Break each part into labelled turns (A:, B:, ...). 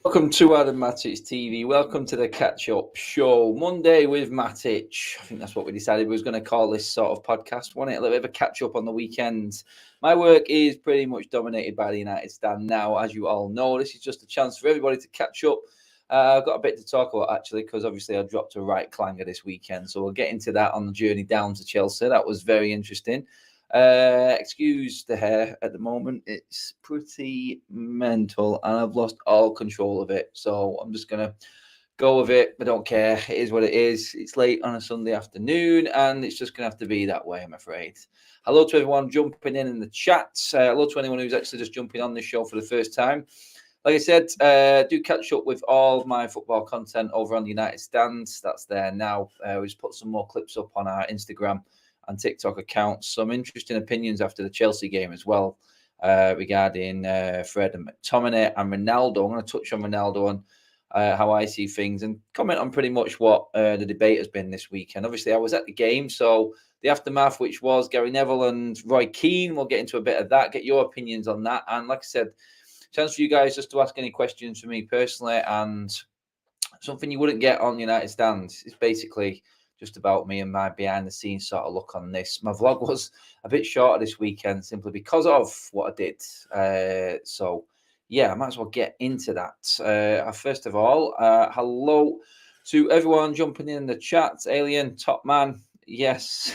A: Welcome to Adam MATIC TV. Welcome to the catch-up show. Monday with MATIC. I think that's what we decided we was going to call this sort of podcast, wasn't it? A little bit of a catch-up on the weekends. My work is pretty much dominated by the United stand now, as you all know. This is just a chance for everybody to catch up. I've got a bit to talk about, actually, because obviously I dropped a right clanger this weekend. So we'll get into that on the journey down to Chelsea. That was very interesting. Excuse the hair at the moment. It's pretty mental and I've lost all control of it. So I'm just going to go with it. I don't care. It is what it is. It's late on a Sunday afternoon and it's just going to have to be that way, I'm afraid. Hello to everyone jumping in the chat. Hello to anyone who's actually just jumping on this show for the first time. Like I said, do catch up with all of my football content over on the United Stands. That's there now. We just put some more clips up on our Instagram and TikTok accounts. Some interesting opinions after the Chelsea game as well regarding Fred and McTominay and Ronaldo. I'm going to touch on Ronaldo and how I see things and comment on pretty much what the debate has been this weekend. Obviously, I was at the game, so the aftermath, which was Gary Neville and Roy Keane, we'll get into a bit of that, get your opinions on that. And like I said, chance for you guys just to ask any questions for me personally and something you wouldn't get on United Stands. It's basically just about me and my behind the scenes sort of look on this. My vlog was a bit shorter this weekend simply because of what I did. So yeah, I might as well get into that. First of all, hello to everyone jumping in the chat. Alien, Top Man, yes,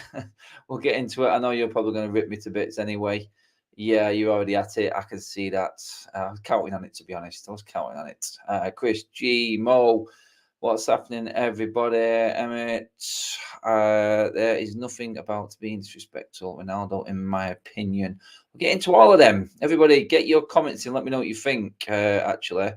A: we'll get into it. I know you're probably going to rip me to bits anyway. Yeah, you're already at it. I can see that. I was counting on it, to be honest. I was counting on it. Chris G, Mo, what's happening, everybody? Emmett, there is nothing about being disrespectful, Ronaldo, in my opinion. We'll get into all of them. Everybody, get your comments in. Let me know what you think, actually.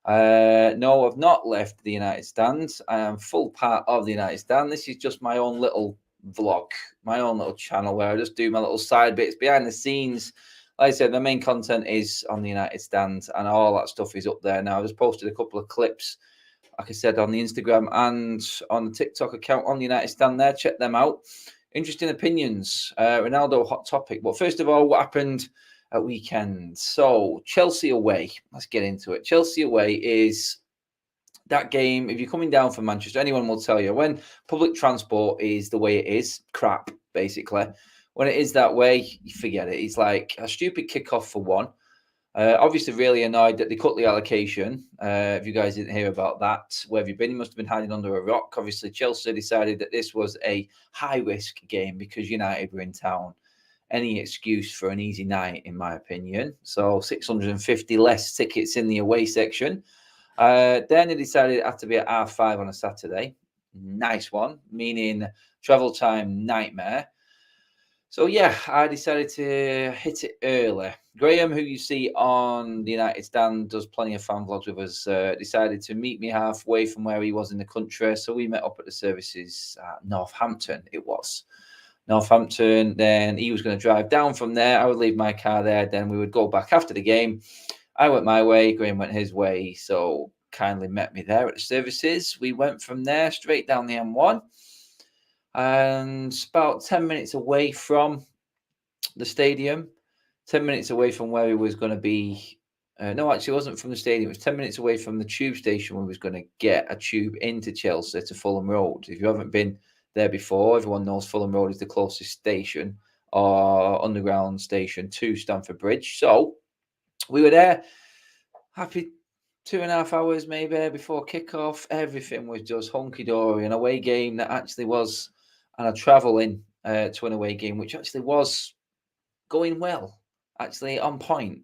A: No, I've not left the United Stand. I am full part of the United Stand. This is just my own little vlog, my own little channel where I just do my little side bits behind the scenes. Like I said, the main content is on the United Stand and all that stuff is up there now. I just posted a couple of clips, like I said, on the Instagram and on the TikTok account on the United Stand there. Check them out. Interesting opinions. Ronaldo, hot topic. But first of all, what happened at weekend? So Chelsea away. Let's get into it. Chelsea away is that game. If you're coming down from Manchester, anyone will tell you when public transport is the way it is, crap, basically. When it is that way, you forget it. It's like a stupid kickoff for one. Obviously, really annoyed that they cut the allocation. If you guys didn't hear about that, where have you been? You must have been hiding under a rock. Obviously, Chelsea decided that this was a high-risk game because United were in town. Any excuse for an easy night, in my opinion. So 650 less tickets in the away section. Then they decided it had to be at R5 on a Saturday. Nice one, meaning travel time nightmare. So yeah, I decided to hit it early. Graham, who you see on the United Stand, does plenty of fan vlogs with us, decided to meet me halfway from where he was in the country. So we met up at the services at Northampton, it was. Northampton, then he was going to drive down from there. I would leave my car there, then we would go back after the game. I went my way, Graham went his way, so kindly met me there at the services. We went from there straight down the M1 and about 10 minutes away from the stadium, 10 minutes away from where he was going to be. No, actually, it wasn't from the stadium. It was 10 minutes away from the tube station where we was going to get a tube into Chelsea to Fulham Road. If you haven't been there before, everyone knows Fulham Road is the closest station or underground station to Stamford Bridge. So we were there, happy 2.5 hours maybe before kickoff. Everything was just hunky-dory. An away game that actually was, and a travelling to an away game, which actually was going well, actually on point.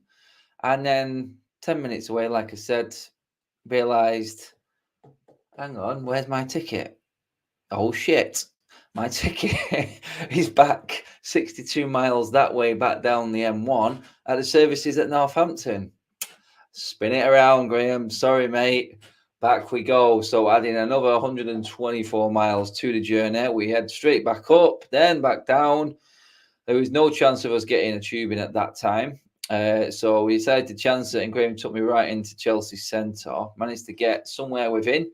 A: And then 10 minutes away, like I said, realised, hang on, where's my ticket? Oh, shit. My ticket is back 62 miles that way, back down the M1 at the services at Northampton. Spin it around, Graham. Sorry, mate. Back we go. So adding another 124 miles to the journey. We head straight back up, then back down. There was no chance of us getting a tube in at that time. So we decided to chance it, and Graham took me right into Chelsea Centre. Managed to get somewhere within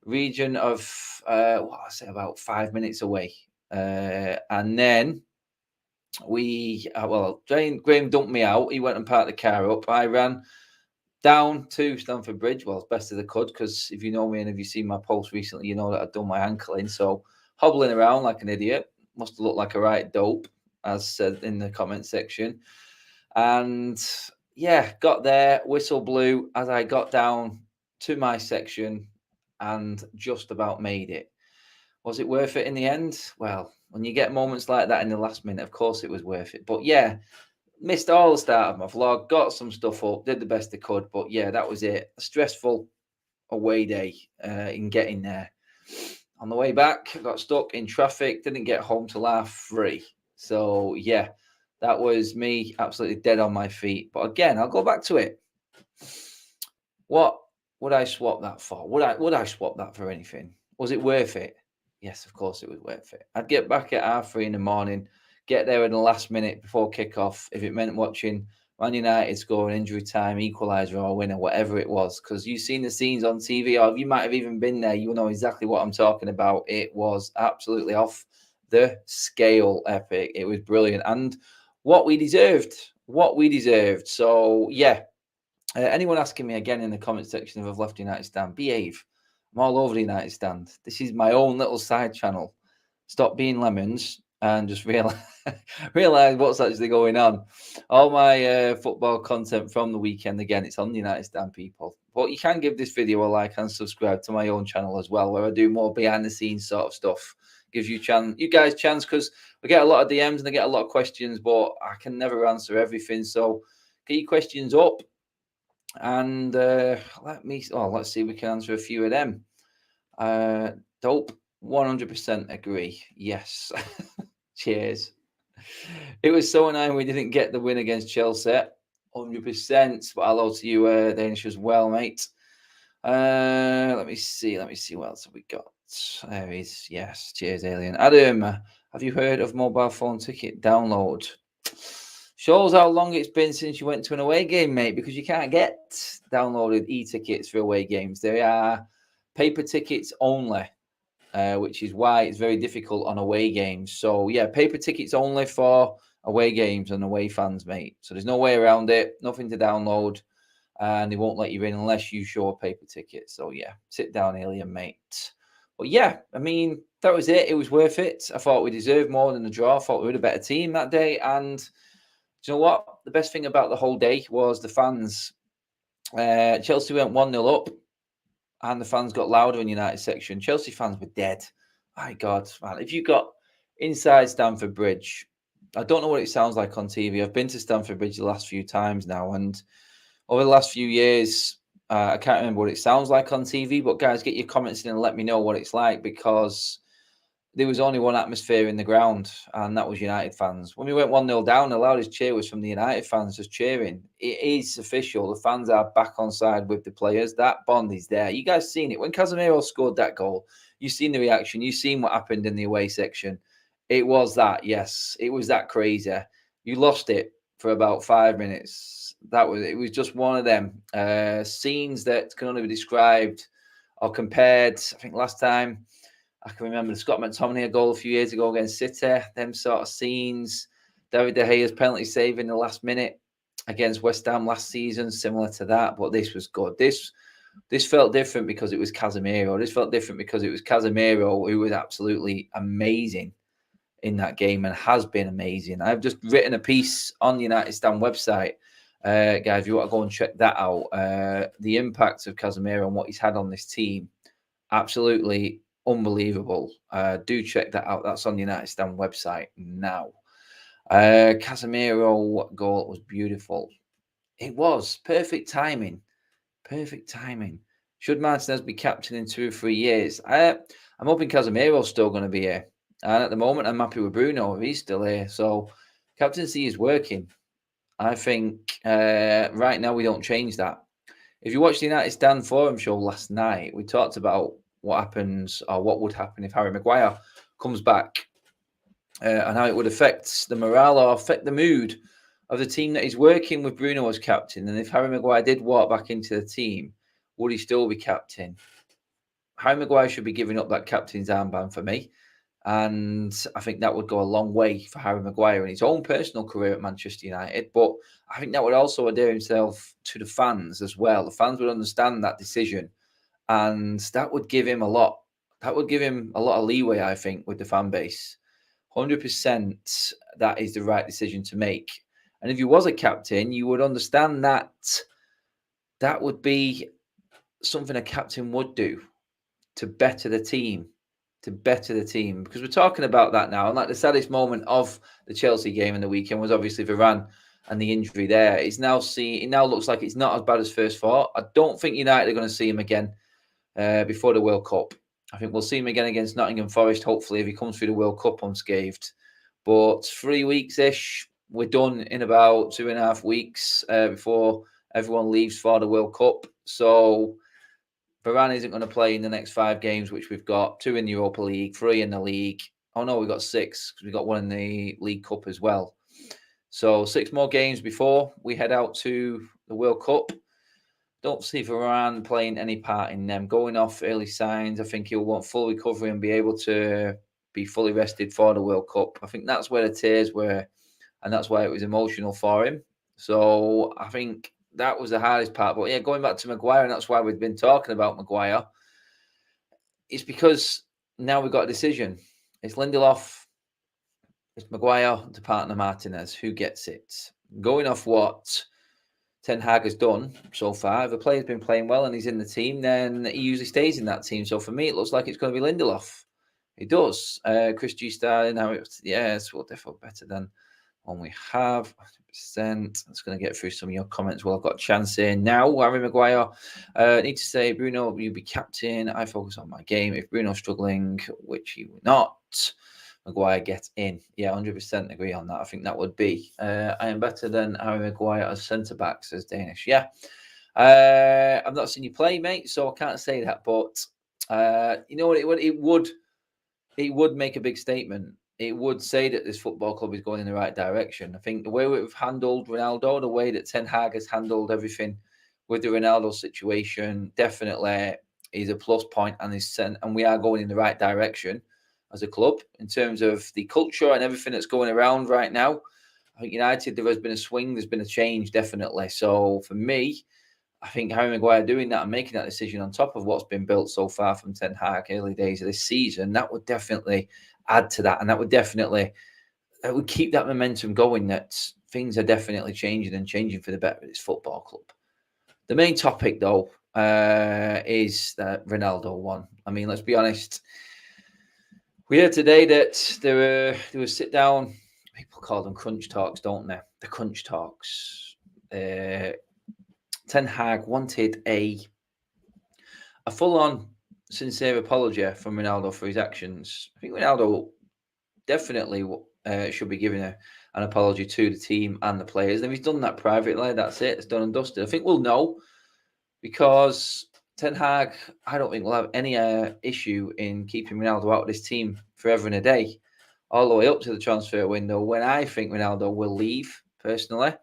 A: region of, about 5 minutes away. And then Graham dumped me out. He went and parked the car up. I ran down to Stamford Bridge, well, as best as I could, because if you know me and if you've seen my post recently, you know that I'd done my ankle in. So hobbling around like an idiot, must have looked like a right dope, as said in the comment section. And yeah, got there, whistle blew as I got down to my section and just about made it. Was it worth it in the end? Well, when you get moments like that in the last minute, of course it was worth it. But yeah, missed all the start of my vlog, got some stuff up, did the best I could. But yeah, that was it. A stressful away day in getting there. On the way back, I got stuck in traffic, didn't get home till 3:30. So yeah, that was me absolutely dead on my feet. But again, I'll go back to it. What would I swap that for? Would I swap that for anything? Was it worth it? Yes, of course it was worth it. I'd get back at 3:30 in the morning, get there in the last minute before kickoff if it meant watching Man United score an injury time equaliser or winner, whatever it was. Because you've seen the scenes on TV, or you might have even been there, you know exactly what I'm talking about. It was absolutely off the scale epic. It was brilliant. And what we deserved. So, yeah. Anyone asking me again in the comment section if I've left United Stand, behave. I'm all over the United Stand. This is my own little side channel. Stop being lemons and just realize what's actually going on. All my football content from the weekend, again, it's on the United Stand, people. But you can give this video a like and subscribe to my own channel as well, where I do more behind the scenes sort of stuff. Gives you guys chance, because we get a lot of DMs and I get a lot of questions, but I can never answer everything. So get your questions up. And let's see if we can answer a few of them. Dope, 100% agree. Yes. Cheers. It was so annoying we didn't get the win against Chelsea. 100%. But hello to you, Danish, as well, mate. Let me see what else have we got. There is, yes. Cheers, Alien. Adam, have you heard of mobile phone ticket download? Shows how long it's been since you went to an away game, mate, because you can't get downloaded e-tickets for away games. They are paper tickets only, which is why it's very difficult on away games. So, yeah, paper tickets only for away games and away fans, mate. So there's no way around it, nothing to download, and they won't let you in unless you show a paper ticket. So, yeah, sit down, Alien, mate. But, yeah, I mean, that was it. It was worth it. I thought we deserved more than the draw. I thought we were a better team that day, and do you know what? The best thing about the whole day was the fans. Chelsea went 1-0 up, and the fans got louder in United section. Chelsea fans were dead. My God, man. If you got inside Stamford Bridge, I don't know what it sounds like on TV. I've been to Stamford Bridge the last few times now, and over the last few years, I can't remember what it sounds like on TV, but guys, get your comments in and let me know what it's like, because there was only one atmosphere in the ground, and that was United fans. When we went 1-0 down, the loudest cheer was from the United fans just cheering. It is official. The fans are back on side with the players. That bond is there. You guys seen it. When Casemiro scored that goal, you've seen the reaction. You've seen what happened in the away section. It was that, yes. It was that crazy. You lost it for about 5 minutes. It was just one of them scenes that can only be described or compared. I think last time, I can remember the Scott McTominay goal a few years ago against City, them sort of scenes. David De Gea's penalty save in the last minute against West Ham last season, similar to that. But this was good. This felt different because it was Casemiro. This felt different because it was Casemiro, who was absolutely amazing in that game and has been amazing. I've just written a piece on the United Stand website. Guys, if you want to go and check that out, the impact of Casemiro and what he's had on this team, absolutely unbelievable. Do check that out. That's on the United Stand website now. Casemiro goal was beautiful. It was perfect timing. Perfect timing. Should Martinez be captain in 2 or 3 years? I'm hoping Casemiro's still going to be here. And at the moment, I'm happy with Bruno if he's still here. So captaincy is working. I think right now we don't change that. If you watched the United Stand Forum show last night, we talked about what happens or what would happen if Harry Maguire comes back and how it would affect the morale or affect the mood of the team that he's working with Bruno as captain. And if Harry Maguire did walk back into the team, would he still be captain? Harry Maguire should be giving up that captain's armband for me. And I think that would go a long way for Harry Maguire in his own personal career at Manchester United. But I think that would also endear himself to the fans as well. The fans would understand that decision, and that would give him a lot. That would give him a lot of leeway, I think, with the fan base. 100% that is the right decision to make. And if you was a captain, you would understand that that would be something a captain would do to better the team, because we're talking about that now. And like the saddest moment of the Chelsea game in the weekend was obviously Varane and the injury there. It now looks like it's not as bad as first thought. I don't think United are going to see him again before the World Cup. I think we'll see him again against Nottingham Forest, hopefully, if he comes through the World Cup unscathed. But 3 weeks-ish, we're done in about 2.5 weeks before everyone leaves for the World Cup. So Varane isn't going to play in the next 5 games, which we've got 2 in the Europa League, 3 in the league. Oh, no, we've got 6 because we've got 1 in the League Cup as well. So 6 more games before we head out to the World Cup. Don't see Varane playing any part in them. Going off early signs, I think he'll want full recovery and be able to be fully rested for the World Cup. I think that's where the tears were, and that's why it was emotional for him. So I think that was the hardest part. But yeah, going back to Maguire, and that's why we've been talking about Maguire. It's because now we've got a decision. It's Lindelof, it's Maguire to partner Martinez. Who gets it? Going off what Ten Hag has done so far, if a player's been playing well and he's in the team, then he usually stays in that team. So for me, it looks like it's going to be Lindelof. It does. Chris G. Starling, yes, well, definitely better than one we have. 100%. That's going to get through some of your comments. Well, I've got a chance here now. Harry Maguire. Need to say, Bruno, you be captain. I focus on my game. If Bruno's struggling, which he will not, Maguire gets in. Yeah, 100% agree on that. I think that would be. I am better than Harry Maguire as centre-back, says Danish. Yeah. I've not seen you play, mate, so I can't say that. But you know what? It would make a big statement. It would say that this football club is going in the right direction. I think the way we've handled Ronaldo, the way that Ten Hag has handled everything with the Ronaldo situation, definitely is a plus point, and we are going in the right direction as a club in terms of the culture and everything that's going around right now. I think United, there has been a swing, there's been a change, definitely. So for me, I think Harry Maguire doing that and making that decision on top of what's been built so far from Ten Hag early days of this season, that would definitely add to that. And that would keep that momentum going, that things are definitely changing and changing for the better at this football club. The main topic, though, is that Ronaldo one. I mean, let's be honest. We heard today that there were sit down, people call them crunch talks, don't they? The crunch talks. Ten Hag wanted a full-on sincere apology from Ronaldo for his actions. I think Ronaldo definitely should be giving an apology to the team and the players. And if he's done that privately, that's it. It's done and dusted. I think we'll know, because Ten Hag, I don't think we'll have any issue in keeping Ronaldo out of this team forever and a day, all the way up to the transfer window, when I think Ronaldo will leave, personally.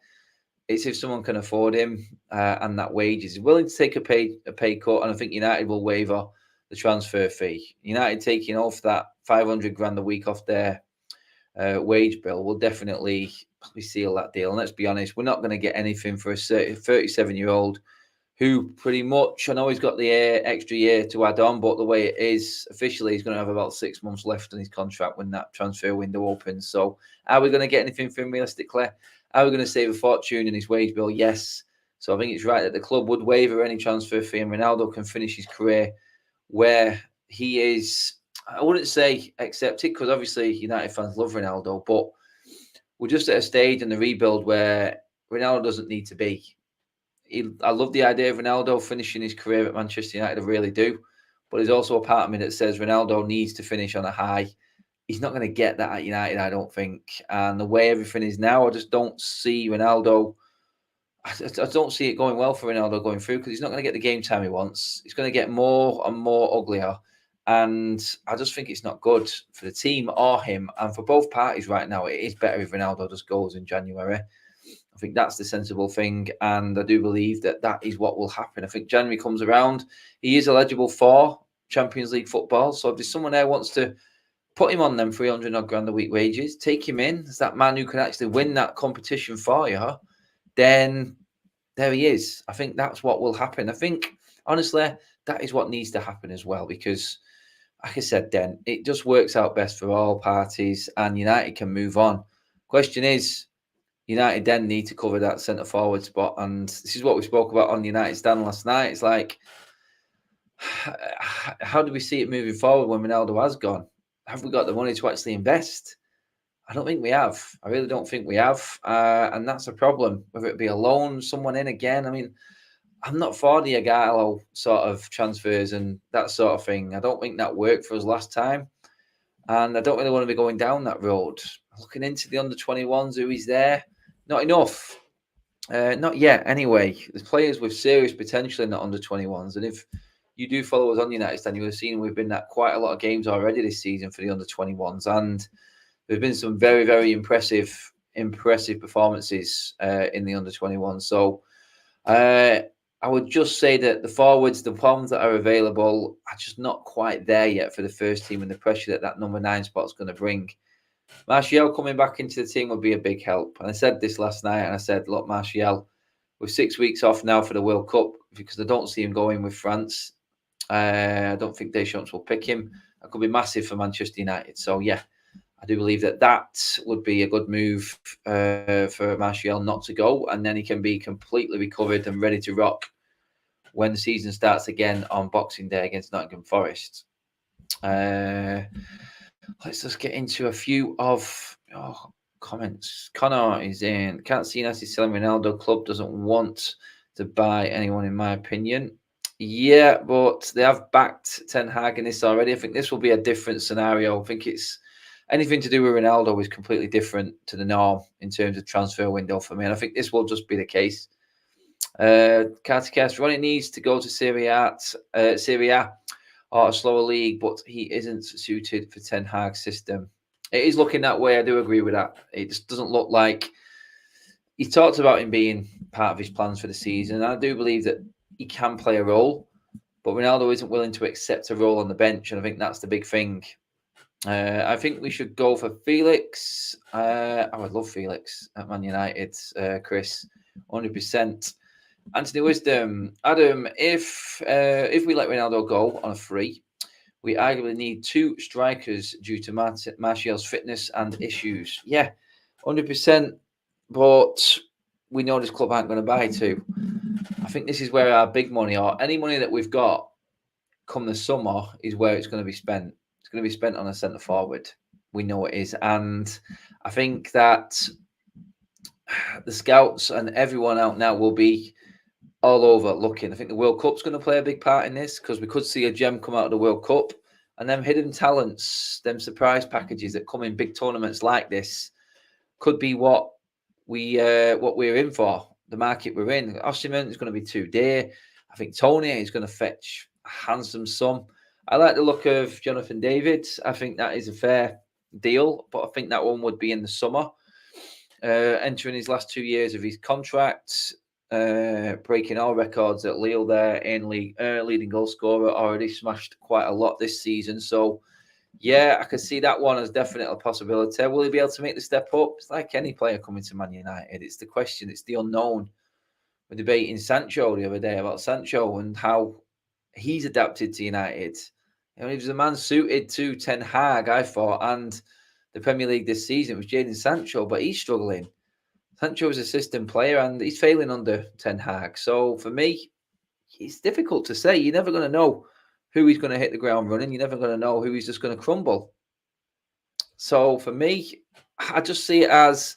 A: It's if someone can afford him and that wages. He's willing to take a pay cut, and I think United will waiver the transfer fee. United taking off that 500 grand a week off their wage bill will definitely seal that deal. And let's be honest, we're not going to get anything for a 37-year-old who pretty much, I know he's got the extra year to add on, but the way it is, officially, he's going to have about 6 months left on his contract when that transfer window opens. So are we going to get anything from him realistically? Are we going to save a fortune in his wage bill? Yes. So I think it's right that the club would waiver any transfer fee, and Ronaldo can finish his career where he is, I wouldn't say accepted, because obviously United fans love Ronaldo, but we're just at a stage in the rebuild where Ronaldo doesn't need to be. I love the idea of Ronaldo finishing his career at Manchester United, I really do. But there's also a part of me that says Ronaldo needs to finish on a high. He's not going to get that at United, I don't think. And the way everything is now, I just don't see Ronaldo. I don't see it going well for Ronaldo going through, because he's not going to get the game time he wants. He's going to get more and more uglier. And I just think it's not good for the team or him. And for both parties right now, it is better if Ronaldo just goes in January. I think that's the sensible thing, and I do believe that that is what will happen. I think January comes around, he is eligible for Champions League football, so if there's someone there wants to put him on them 300 odd grand a week wages, take him in as that man who can actually win that competition for you, then there he is. I think that's what will happen. I think, honestly, that is what needs to happen as well, because, like I said, then it just works out best for all parties and United can move on. Question is, United then need to cover that centre forward spot. And this is what we spoke about on the United stand last night. It's like, how do we see it moving forward when Ronaldo has gone? Have we got the money to actually invest? I don't think we have. I really don't think we have. And that's a problem, whether it be a loan, someone in again. I mean, I'm not for the Agallo sort of transfers and that sort of thing. I don't think that worked for us last time. And I don't really want to be going down that road. Looking into the under-21s, who is there? Not enough. Not yet, anyway. There's players with serious potential in the under-21s. And if you do follow us on United Stand, you will have seen we've been at quite a lot of games already this season for the under-21s. And there's been some very, very impressive performances in the under-21s. So I would just say that the forwards, the ones that are available, are just not quite there yet for the first team, and the pressure that number 9 spot is going to bring. Martial coming back into the team would be a big help. And I said this last night, and I said, look, Martial, with 6 weeks off now for the World Cup, because I don't see him going with France. I don't think Deschamps will pick him. That could be massive for Manchester United. So, yeah, I do believe that would be a good move for Martial not to go, and then he can be completely recovered and ready to rock when the season starts again on Boxing Day against Nottingham Forest. Let's just get into a few of comments. Connor is in. Can't see United selling Ronaldo. Club doesn't want to buy anyone, in my opinion. Yeah, but they have backed Ten Hag in this already. I think this will be a different scenario. I think it's anything to do with Ronaldo is completely different to the norm in terms of transfer window for me. And I think this will just be the case. Carticast, Ronnie needs to go to Serie A or a slower league, but he isn't suited for Ten Hag's system. It is looking that way. I do agree with that. It just doesn't look like he talked about him being part of his plans for the season. And I do believe that he can play a role, but Ronaldo isn't willing to accept a role on the bench, and I think that's the big thing. I think we should go for Felix. I would love Felix at Man United, Chris, 100%. Anthony Wisdom, Adam, if we let Ronaldo go on a free, we arguably need 2 strikers due to Martial's fitness and issues. Yeah, 100%. But we know this club aren't going to buy 2. I think this is where our big money, or any money that we've got come the summer, is where it's going to be spent. It's going to be spent on a centre forward. We know it is. And I think that the scouts and everyone out now will be all over looking. I think the World Cup's going to play a big part in this, because we could see a gem come out of the World Cup, and them hidden talents, them surprise packages that come in big tournaments like this, could be what we're in for. The market we're in. Osimhen is going to be too dear. I think Tony is going to fetch a handsome sum. I like the look of Jonathan David. I think that is a fair deal, but I think that one would be in the summer. Entering his last 2 years of his contract, breaking all records at Lille there in league, leading goal scorer, already smashed quite a lot this season. So, yeah, I can see that one as definitely a possibility. Will he be able to make the step up? It's like any player coming to Man United. It's the question. It's the unknown. We're debating Sancho the other day about Sancho and how he's adapted to United. You know, he was a man suited to Ten Hag, I thought, and the Premier League this season was Jadon Sancho, but he's struggling. Sancho is a system player and he's failing under Ten Hag. So for me, it's difficult to say. You're never going to know who he's going to hit the ground running. You're never going to know who he's just going to crumble. So for me, I just see it as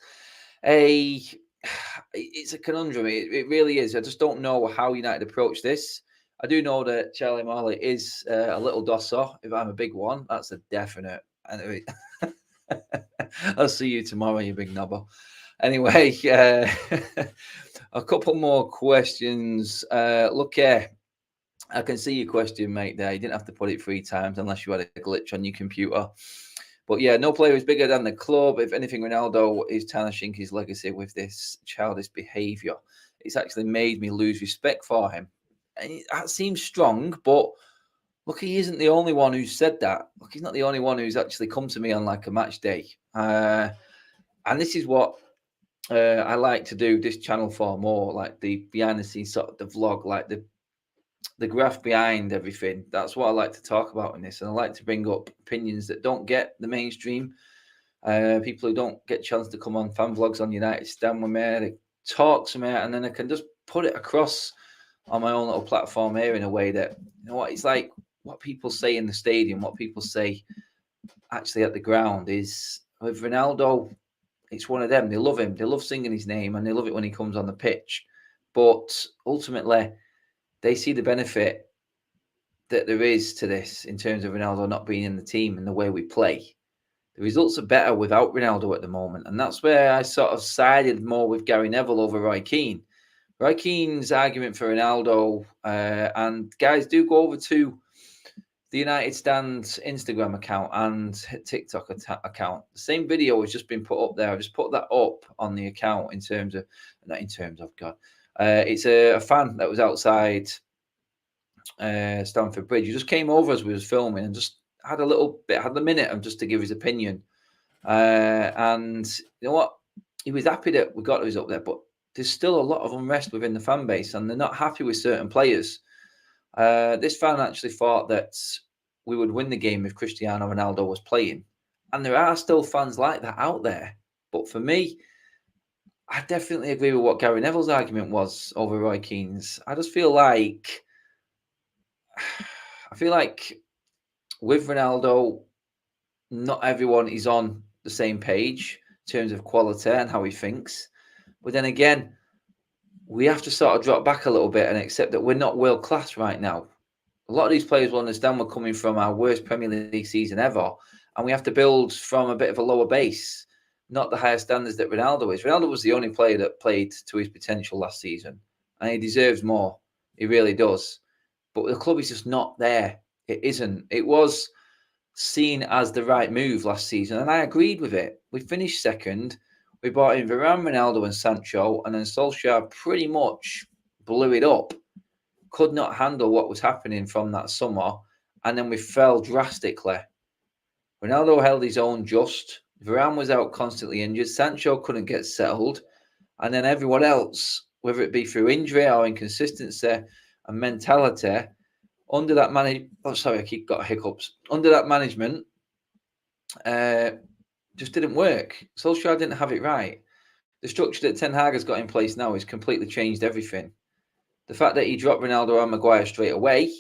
A: it's a conundrum. It really is. I just don't know how United approach this. I do know that Charlie Marley is a little dosser. If I'm a big one, that's a definite. Anyway, I'll see you tomorrow, you big knobber. Anyway, a couple more questions. Look here. I can see your question, mate, there. You didn't have to put it 3 times unless you had a glitch on your computer. But yeah, no player is bigger than the club. If anything, Ronaldo is tarnishing his legacy with this childish behaviour. It's actually made me lose respect for him. And that seems strong, but Look, he isn't the only one who's said that. Look, he's not the only one who's actually come to me on like a match day. And this is what I like to do this channel for more, like the behind the scenes sort of the vlog, like the graph behind everything. That's what I like to talk about in this. And I like to bring up opinions that don't get the mainstream. People who don't get a chance to come on fan vlogs on United stand with me, they talk to me, and then I can just put it across on my own little platform here in a way that, you know what, it's like what people say in the stadium, what people say actually at the ground is with Ronaldo, it's one of them. They love him. They love singing his name and they love it when he comes on the pitch. But ultimately, they see the benefit that there is to this in terms of Ronaldo not being in the team and the way we play. The results are better without Ronaldo at the moment. And that's where I sort of sided more with Gary Neville over Roy Keane. Roy Keane's argument for Ronaldo, and guys, do go over to the United Stands Instagram account and TikTok account. The same video has just been put up there. I've just put that up on the account in terms of, not in terms of, God. It's a fan that was outside Stamford Bridge. He just came over as we was filming and just had a minute of just to give his opinion. And you know what? He was happy that we got those up there, but there's still a lot of unrest within the fan base and they're not happy with certain players. This fan actually thought that we would win the game if Cristiano Ronaldo was playing. And there are still fans like that out there. But for me, I definitely agree with what Gary Neville's argument was over Roy Keane's. I just feel like with Ronaldo, not everyone is on the same page in terms of quality and how he thinks. But then again, we have to sort of drop back a little bit and accept that we're not world class right now. A lot of these players will understand we're coming from our worst Premier League season ever, and we have to build from a bit of a lower base, not the higher standards that Ronaldo is. Ronaldo was the only player that played to his potential last season, and he deserves more. He really does. But the club is just not there. It isn't. It was seen as the right move last season, and I agreed with it. We finished second. We brought in Varane, Ronaldo, and Sancho, and then Solskjaer pretty much blew it up. Could not handle what was happening from that summer, and then we fell drastically. Ronaldo held his own just. Varane was out constantly injured. Sancho couldn't get settled, and then everyone else, whether it be through injury or inconsistency and mentality, under that hiccups. Under that management, just didn't work. Solskjaer didn't have it right. The structure that Ten Hag has got in place now has completely changed everything. The fact that he dropped Ronaldo and Maguire straight away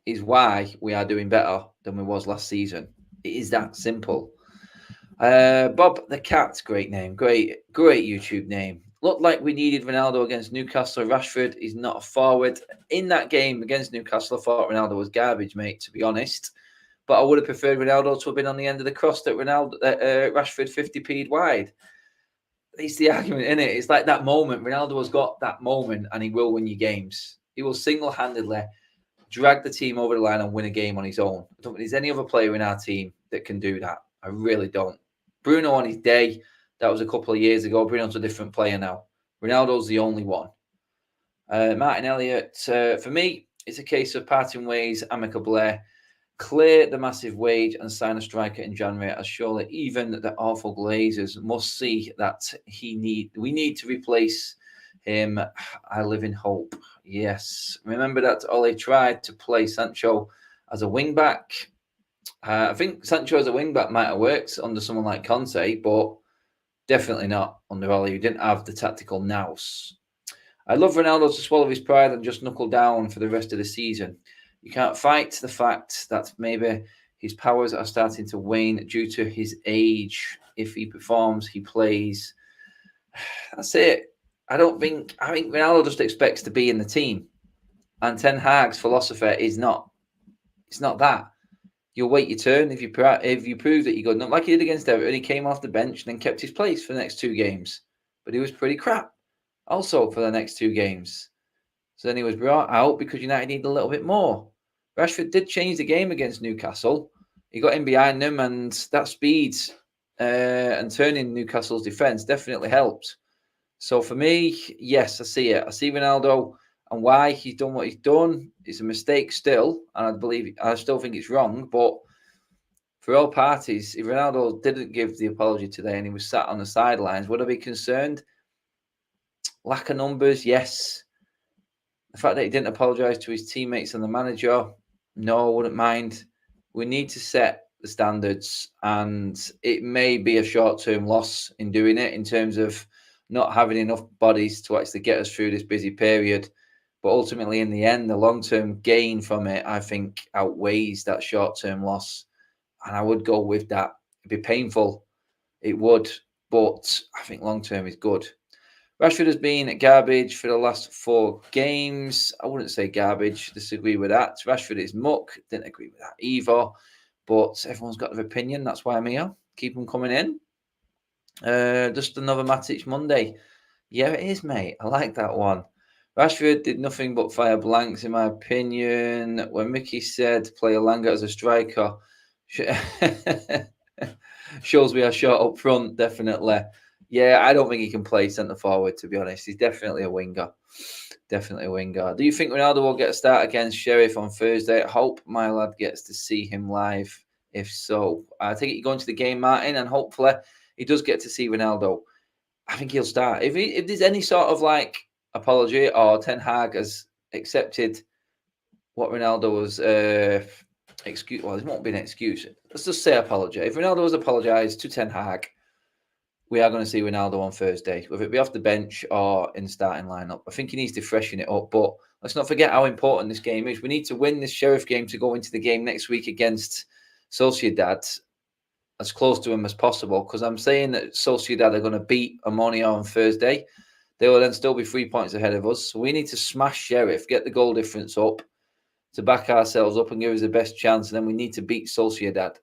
A: is why we are doing better than we was last season. It is that simple. Bob the Cat, great name. Great YouTube name. Looked like we needed Ronaldo against Newcastle. Rashford is not a forward. In that game against Newcastle, I thought Ronaldo was garbage, mate, to be honest. But I would have preferred Ronaldo to have been on the end of the cross that Rashford 50p'd wide. It's the argument, isn't it? It's like that moment. Ronaldo has got that moment and he will win you games. He will single-handedly drag the team over the line and win a game on his own. I don't think there's any other player in our team that can do that. I really don't. Bruno on his day, that was a couple of years ago. Bruno's a different player now. Ronaldo's the only one. Martin Elliott, for me, it's a case of parting ways amicably. Clear the massive wage and sign a striker in January, as surely even the awful Glazers must see that we need to replace him. I live in hope. Yes. Remember that Ole tried to play Sancho as a wing-back. I think Sancho as a wing-back might have worked under someone like Conte, but definitely not under Ole, who didn't have the tactical nous. I love Ronaldo to swallow his pride and just knuckle down for the rest of the season. You can't fight the fact that maybe his powers are starting to wane due to his age. If he performs, he plays. That's it. I think Ronaldo just expects to be in the team. And Ten Hag's philosophy is not. It's not that. You'll wait your turn if you prove that you're good. Not like he did against Everton. He came off the bench and then kept his place for the next 2 games. But he was pretty crap also for the next 2 games. So then he was brought out because United needed a little bit more. Rashford did change the game against Newcastle. He got in behind them, and that speed and turning Newcastle's defence definitely helped. So for me, yes, I see it. I see Ronaldo and why he's done what he's done. It's a mistake still, and I still think it's wrong. But for all parties, if Ronaldo didn't give the apology today and he was sat on the sidelines, would I be concerned? Lack of numbers, yes. The fact that he didn't apologise to his teammates and the manager, no, I wouldn't mind. We need to set the standards, and it may be a short-term loss in doing it in terms of not having enough bodies to actually get us through this busy period. But ultimately, in the end, the long-term gain from it, I think, outweighs that short-term loss. And I would go with that. It'd be painful. It would. But I think long-term is good. Rashford has been garbage for the last 4 games. I wouldn't say garbage. Disagree with that. Rashford is muck. Didn't agree with that either. But everyone's got their opinion. That's why I'm here. Keep them coming in. Just another MATIC Monday. Yeah, it is, mate. I like that one. Rashford did nothing but fire blanks, in my opinion. When Mickey said play Elanga as a striker, shows we are short up front, definitely. Yeah, I don't think he can play centre forward, to be honest. He's definitely a winger. Definitely a winger. Do you think Ronaldo will get a start against Sheriff on Thursday? I hope my lad gets to see him live. If so, I think you're going to the game, Martin, and hopefully he does get to see Ronaldo. I think he'll start. If there's any sort of like apology or Ten Hag has accepted what Ronaldo was excuse. Well, it won't be an excuse. Let's just say apology. If Ronaldo has apologised to Ten Hag, we are going to see Ronaldo on Thursday, whether it be off the bench or in the starting lineup. I think he needs to freshen it up. But let's not forget how important this game is. We need to win this Sheriff game to go into the game next week against Sociedad as close to him as possible, because I'm saying that Sociedad are going to beat Ammonia on Thursday. They will then still be 3 points ahead of us. So we need to smash Sheriff, get the goal difference up to back ourselves up and give us the best chance. And then we need to beat Sociedad.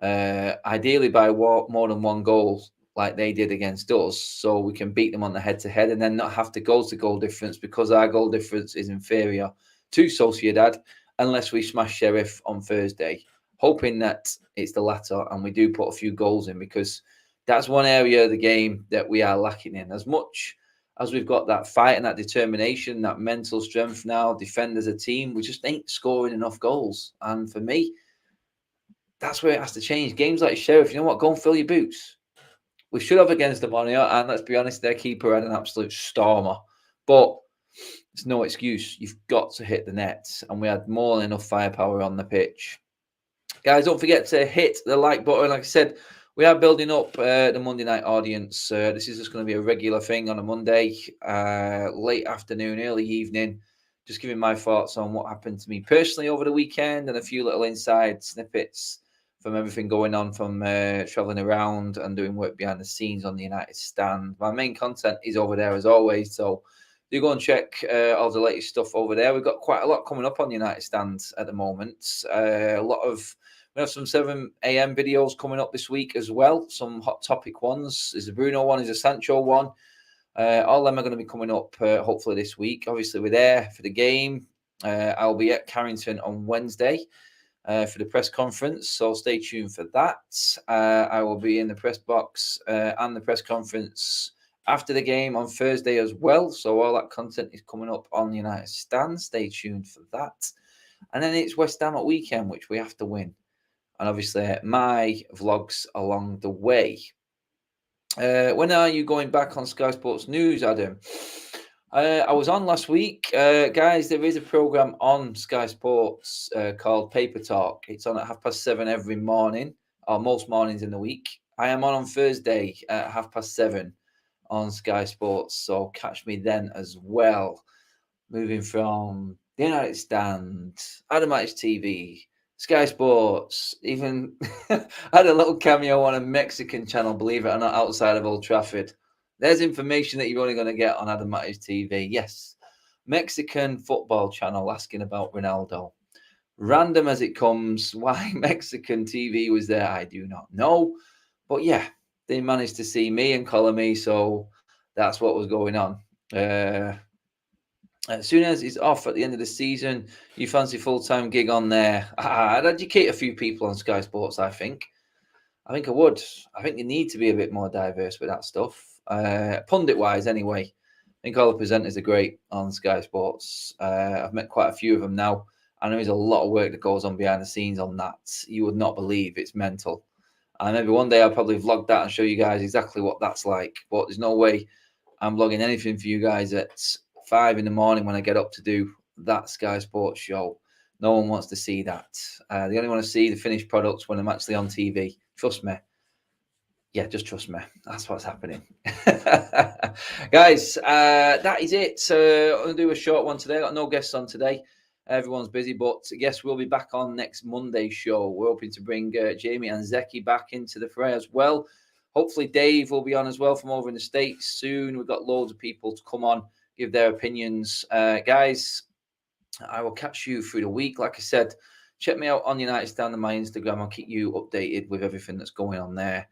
A: Ideally by more than 1 goal like they did against us, so we can beat them on the head-to-head and then not have to go to goal difference, because our goal difference is inferior to Sociedad unless we smash Sheriff on Thursday. Hoping that it's the latter and we do put a few goals in, because that's one area of the game that we are lacking in. As much as we've got that fight and that determination, that mental strength now, defend as a team, we just ain't scoring enough goals. And for me, that's where it has to change. Games like Sheriff, you know what? Go and fill your boots. We should have against Ammonia, and let's be honest, their keeper had an absolute stormer. But it's no excuse. You've got to hit the net, and we had more than enough firepower on the pitch. Guys, don't forget to hit the like button. Like I said, we are building up the Monday night audience. This is just going to be a regular thing on a Monday, late afternoon, early evening. Just giving my thoughts on what happened to me personally over the weekend and a few little inside snippets from everything going on, from traveling around and doing work behind the scenes on the United stand. My main content is over there as always, so do go and check all the latest stuff over there. We've got quite a lot coming up on the United stand at the moment. We have some 7 a.m. videos coming up this week as well. Some hot topic ones. There's a Bruno one, there's a Sancho one. All of them are going to be coming up hopefully this week. Obviously, we're there for the game. I'll be at Carrington on Wednesday for the press conference, so stay tuned for that. I will be in the press box and the press conference after the game on Thursday as well. So all that content is coming up on the United stand. Stay tuned for that. And then it's West Ham at weekend, which we have to win. And obviously my vlogs along the way. When are you going back on Sky Sports News, Adam? I was on last week. Guys, there is a programme on Sky Sports called Paper Talk. It's on at 7:30 every morning, or most mornings in the week. I am on Thursday at 7:30 on Sky Sports, so catch me then as well. Moving from the United Stand, Adam MATIC TV, Sky Sports, even I had a little cameo on a Mexican channel, believe it or not, outside of Old Trafford. There's information that you're only going to get on Adam MATIC TV. Yes, Mexican football channel asking about Ronaldo. Random as it comes. Why Mexican TV was there, I do not know. But yeah, they managed to see me and collar me, so that's what was going on. As soon as it's off at the end of the season, you fancy full-time gig on there? I'd educate a few people on Sky Sports, I think. I would. I think you need to be a bit more diverse with that stuff. Pundit-wise, anyway. think all the presenters are great on Sky Sports. I've met quite a few of them now, and there is a lot of work that goes on behind the scenes on that. You would not believe. It's mental. And maybe one day I'll probably vlog that and show you guys exactly what that's like. But there's no way I'm vlogging anything for you guys at 5 in the morning when I get up to do that Sky Sports show. No one wants to see that. They only want to see the finished products when I'm actually on TV. Trust me. Yeah, just trust me. That's what's happening. Guys, that is it. I'm going to do a short one today. I've got no guests on today. Everyone's busy, but yes, we'll be back on next Monday's show. We're hoping to bring Jamie and Zeki back into the fray as well. Hopefully, Dave will be on as well from over in the States soon. We've got loads of people to come on, give their opinions. Guys, I will catch you through the week. Like I said, check me out on United Stand on my Instagram. I'll keep you updated with everything that's going on there.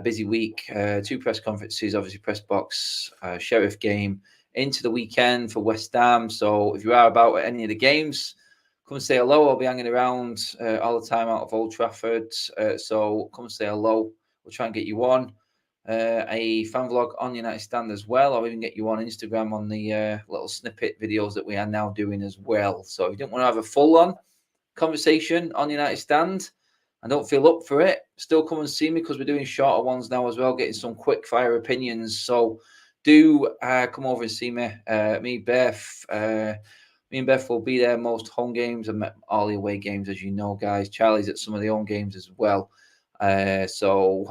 A: Busy week, 2 press conferences, obviously press box, Sheriff game into the weekend for West Ham. So if you are about at any of the games, come and say hello. I'll be hanging around all the time out of Old Trafford. So come and say hello. We'll try and get you on a fan vlog on United Stand as well, or even get you on Instagram on the little snippet videos that we are now doing as well. So if you don't want to have a full-on conversation on United Stand and don't feel up for it, still come and see me because we're doing shorter ones now as well, getting some quick fire opinions. So do come over and see me. Me and Beth will be there most home games. I've met all the away games, as you know, guys. Charlie's at some of the home games as well. So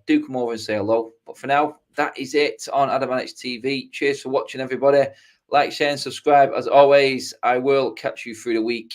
A: do come over and say hello. But for now, that is it on MATIC TV. Cheers for watching, everybody. Like, share, and subscribe. As always, I will catch you through the week.